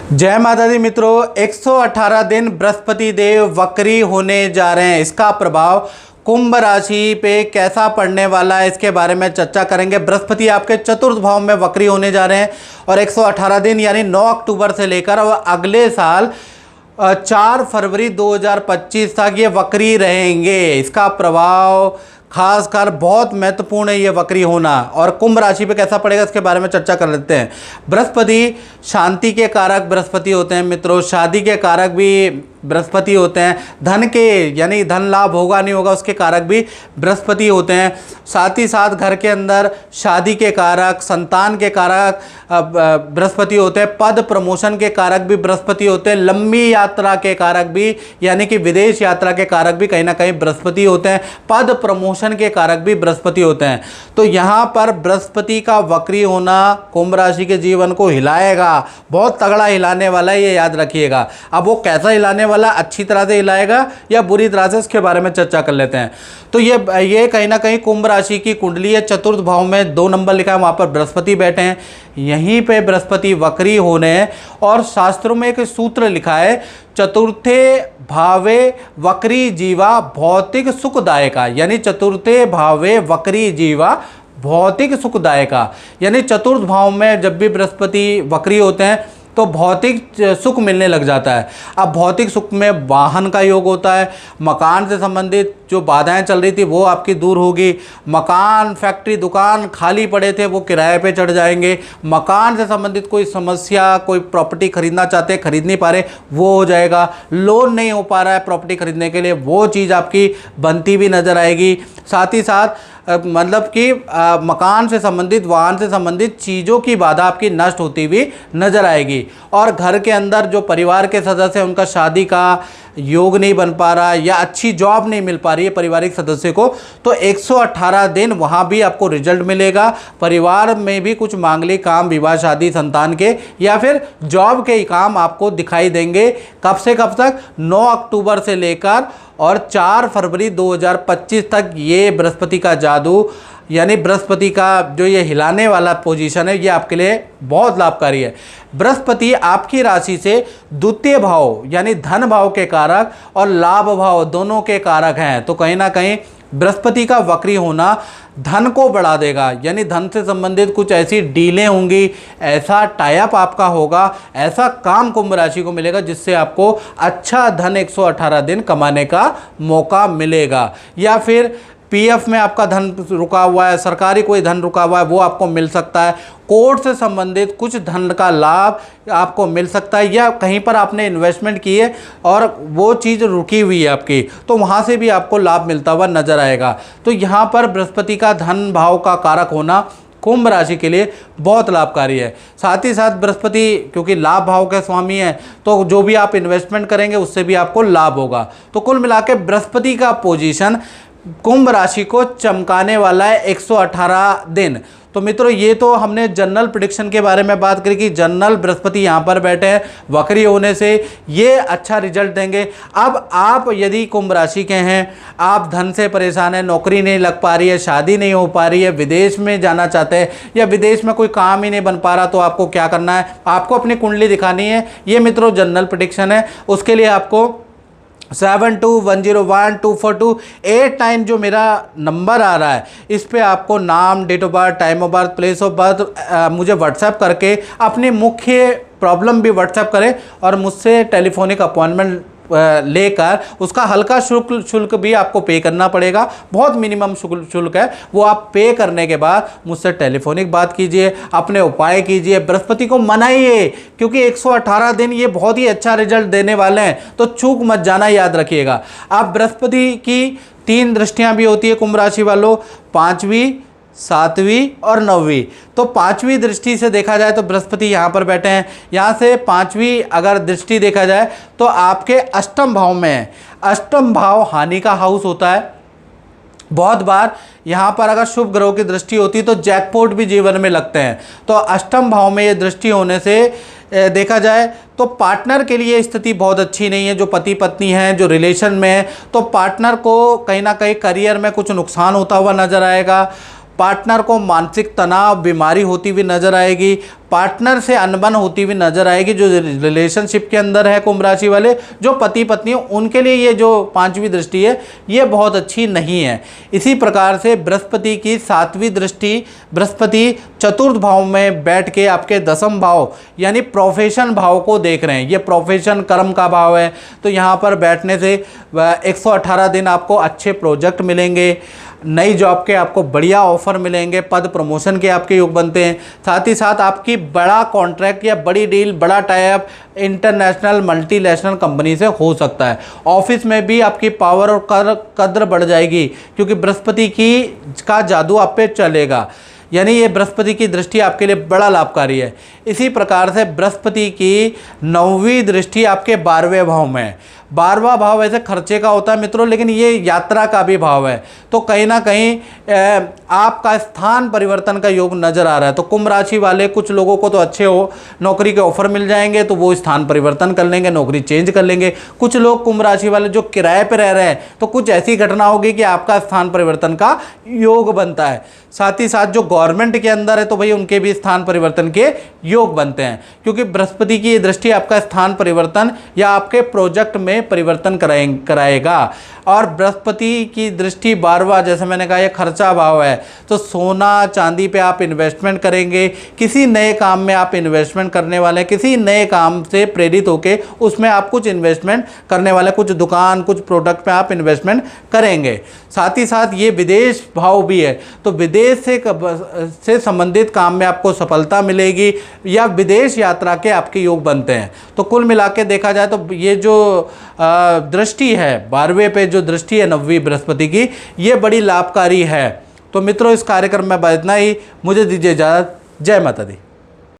जय माता दी मित्रों, 118 दिन बृहस्पति देव वक्री होने जा रहे हैं। इसका प्रभाव कुंभ राशि पे कैसा पड़ने वाला है, इसके बारे में चर्चा करेंगे। बृहस्पति आपके चतुर्थ भाव में वक्री होने जा रहे हैं और 118 दिन यानी 9 अक्टूबर से लेकर और अगले साल 4 फरवरी 2025 तक ये वक्री रहेंगे। इसका प्रभाव खासकर बहुत महत्वपूर्ण है ये वक्री होना। और कुंभ राशि पे कैसा पड़ेगा इसके बारे में चर्चा कर लेते हैं। बृहस्पति शांति के कारक बृहस्पति होते हैं मित्रों, शादी के कारक भी बृहस्पति होते हैं, धन के यानी धन लाभ होगा नहीं होगा उसके कारक भी बृहस्पति होते हैं। साथ ही साथ घर के अंदर शादी के कारक, संतान के कारक बृहस्पति होते हैं, पद प्रमोशन के कारक भी बृहस्पति होते हैं, लंबी यात्रा के कारक भी यानी कि विदेश यात्रा के कारक भी कहीं ना कहीं बृहस्पति होते हैं, पद प्रमोशन के कारक भी बृहस्पति होते हैं। तो यहाँ पर बृहस्पति का वक्री होना कुंभ राशि के जीवन को हिलाएगा, बहुत तगड़ा हिलाने वाला है, ये याद रखिएगा। अब वो कैसा हिलाने वाला, अच्छी तरह से हिलाएगा या बुरी तरह से, इसके बारे में चर्चा कर लेते हैं। तो ये कहीं ना कहीं कुंभ राशि की कुंडली है, चतुर्थ भाव में 2 नंबर लिखा है, वहां पर बृहस्पति बैठे हैं, यहीं पे बृहस्पति वक्री होने हैं। और शास्त्रों में एक सूत्र लिखा है, चतुर्थे भावे वक्री जीवा भौतिक सुखदायका, यानी चतुर्थे भावे वक्री जीवा भौतिक सुखदायका, यानी चतुर्थ भाव में जब भी बृहस्पति वक्री होते हैं तो भौतिक सुख मिलने लग जाता है। अब भौतिक सुख में वाहन का योग होता है, मकान से संबंधित जो बाधाएं चल रही थी वो आपकी दूर होगी, मकान, फैक्ट्री, दुकान खाली पड़े थे वो किराए पे चढ़ जाएंगे, मकान से संबंधित कोई समस्या, कोई प्रॉपर्टी खरीदना चाहते खरीद नहीं पा रहे वो हो जाएगा, लोन नहीं हो पा रहा है प्रॉपर्टी खरीदने के लिए वो चीज़ आपकी बनती भी नज़र आएगी। साथ ही साथ मतलब कि मकान से संबंधित, वाहन से संबंधित चीज़ों की बाधा आपकी नष्ट होती हुई नज़र आएगी। और घर के अंदर जो परिवार के सदस्य हैं उनका शादी का योग नहीं बन पा रहा या अच्छी जॉब नहीं मिल पा रही है पारिवारिक सदस्य को, तो 118 दिन वहाँ भी आपको रिजल्ट मिलेगा। परिवार में भी कुछ मांगलिक काम, विवाह, शादी, संतान के या फिर जॉब के ही काम आपको दिखाई देंगे। कब से कब तक? 9 अक्टूबर से लेकर और 4 फरवरी 2025 तक ये बृहस्पति का जादू यानी बृहस्पति का जो ये हिलाने वाला पोजीशन है ये आपके लिए बहुत लाभकारी है। बृहस्पति आपकी राशि से द्वितीय भाव यानी धन भाव के कारक और लाभ भाव दोनों के कारक हैं, तो कहीं ना कहीं बृहस्पति का वक्री होना धन को बढ़ा देगा, यानी धन से संबंधित कुछ ऐसी डीलें होंगी, ऐसा टाइप आपका होगा, ऐसा काम कुंभ राशि को मिलेगा जिससे आपको अच्छा धन 118 दिन कमाने का मौका मिलेगा। या फिर पीएफ में आपका धन रुका हुआ है, सरकारी कोई धन रुका हुआ है वो आपको मिल सकता है, कोर्ट से संबंधित कुछ धन का लाभ आपको मिल सकता है, या कहीं पर आपने इन्वेस्टमेंट की है और वो चीज़ रुकी हुई है आपकी तो वहाँ से भी आपको लाभ मिलता हुआ नजर आएगा। तो यहाँ पर बृहस्पति का धन भाव का कारक होना कुंभ राशि के लिए बहुत लाभकारी है। साथ ही साथ बृहस्पति क्योंकि लाभ भाव के स्वामी हैं तो जो भी आप इन्वेस्टमेंट करेंगे उससे भी आपको लाभ होगा। तो कुल मिला के बृहस्पति का पोजीशन कुंभ राशि को चमकाने वाला है 118 दिन। तो मित्रों ये तो हमने जनरल प्रेडिक्शन के बारे में बात करी कि जनरल बृहस्पति यहाँ पर बैठे हैं, वक्री होने से ये अच्छा रिजल्ट देंगे। अब आप यदि कुंभ राशि के हैं, आप धन से परेशान हैं, नौकरी नहीं लग पा रही है, शादी नहीं हो पा रही है, विदेश में जाना चाहते हैं या विदेश में कोई काम ही नहीं बन पा रहा, तो आपको क्या करना है? आपको अपनी कुंडली दिखानी है। ये मित्रों जनरल प्रेडिक्शन है, उसके लिए आपको 7210124289 जो मेरा नंबर आ रहा है इस पे आपको नाम, date of birth, time of birth, place of birth मुझे व्हाट्सएप करके अपनी मुख्य प्रॉब्लम भी व्हाट्सएप करें और मुझसे टेलीफोनिक अपॉइंटमेंट लेकर उसका हल्का शुल्क भी आपको पे करना पड़ेगा, बहुत मिनिमम शुल्क है, वो आप पे करने के बाद मुझसे टेलीफोनिक बात कीजिए, अपने उपाय कीजिए, बृहस्पति को मनाइए क्योंकि 118 दिन ये बहुत ही अच्छा रिजल्ट देने वाले हैं, तो चूक मत जाना, याद रखिएगा। आप बृहस्पति की 3 दृष्टियां भी होती है कुंभ राशि वालों, 5वीं, 7वीं और 9वीं। तो 5वीं दृष्टि से देखा जाए तो बृहस्पति यहाँ पर बैठे हैं, यहाँ से 5वीं अगर दृष्टि देखा जाए तो आपके अष्टम भाव में है। अष्टम भाव हानि का हाउस होता है। बहुत बार यहाँ पर अगर शुभ ग्रहों की दृष्टि होती है तो जैकपॉट भी जीवन में लगते हैं। तो अष्टम भाव में ये दृष्टि होने से देखा जाए तो पार्टनर के लिए स्थिति बहुत अच्छी नहीं है। जो पति पत्नी हैं, जो रिलेशन में है, तो पार्टनर को कहीं ना कहीं करियर में कुछ नुकसान होता हुआ नजर आएगा। पार्टनर को मानसिक तनाव, बीमारी होती हुई नजर आएगी, पार्टनर से अनबन होती हुई नजर आएगी। जो रिलेशनशिप के अंदर है कुंभ राशि वाले, जो पति पत्नी उनके लिए ये जो 5वीं दृष्टि है ये बहुत अच्छी नहीं है। इसी प्रकार से बृहस्पति की 7वीं दृष्टि, बृहस्पति चतुर्थ भाव में बैठ के आपके 10वें भाव यानी प्रोफेशन भाव को देख रहे हैं। ये प्रोफेशन कर्म का भाव है, तो यहाँ पर बैठने से 118 दिन आपको अच्छे प्रोजेक्ट मिलेंगे, नई जॉब के आपको बढ़िया ऑफर मिलेंगे, पद प्रमोशन के आपके योग बनते हैं। साथ ही साथ आपकी बड़ा कॉन्ट्रैक्ट या बड़ी डील, बड़ा टाइप इंटरनेशनल मल्टीनेशनल कंपनी से हो सकता है। ऑफिस में भी आपकी पावर और कद्र बढ़ जाएगी, क्योंकि बृहस्पति का जादू आप पे चलेगा, यानी ये बृहस्पति की दृष्टि आपके लिए बड़ा लाभकारी है। इसी प्रकार से बृहस्पति की 9वीं दृष्टि आपके 12वें भाव में है। 12वां भाव वैसे खर्चे का होता है मित्रों, लेकिन ये यात्रा का भी भाव है, तो कहीं ना कहीं आपका स्थान परिवर्तन का योग नजर आ रहा है। तो कुंभ राशि वाले कुछ लोगों को तो अच्छे हो नौकरी के ऑफर मिल जाएंगे, तो वो स्थान परिवर्तन कर लेंगे, नौकरी चेंज कर लेंगे। कुछ लोग कुंभ राशि वाले जो किराए पे रह रहे हैं, तो कुछ ऐसी घटना होगी कि आपका स्थान परिवर्तन का योग बनता है। साथ ही साथ जो गवर्नमेंट के अंदर है, तो भाई उनके भी स्थान परिवर्तन के योग बनते हैं, क्योंकि बृहस्पति की ये दृष्टि आपका स्थान परिवर्तन या आपके प्रोजेक्ट में परिवर्तन कराएगा। और बृहस्पति की दृष्टि 12वां, जैसे मैंने कहा, ये खर्चा भाव है, तो सोना चांदी पे आप इन्वेस्टमेंट करेंगे, किसी नए काम में आप इन्वेस्टमेंट करने वाले हैं, किसी नए काम से प्रेरित होके उसमें आप कुछ इन्वेस्टमेंट करने वाले, कुछ दुकान, कुछ प्रोडक्ट पे आप इन्वेस्टमेंट करेंगे। साथ ही साथ ये विदेश भाव भी है, तो विदेश से संबंधित काम में आपको सफलता मिलेगी या विदेश यात्रा के आपके योग बनते हैं। तो कुल मिला के देखा जाए तो ये जो दृष्टि है 12वें पे जो दृष्टि है 9वीं बृहस्पति की, ये बड़ी लाभकारी है। तो मित्रों, इस कार्यक्रम में इतना ही। मुझे दीजिए इजाज़त। जय माता दी।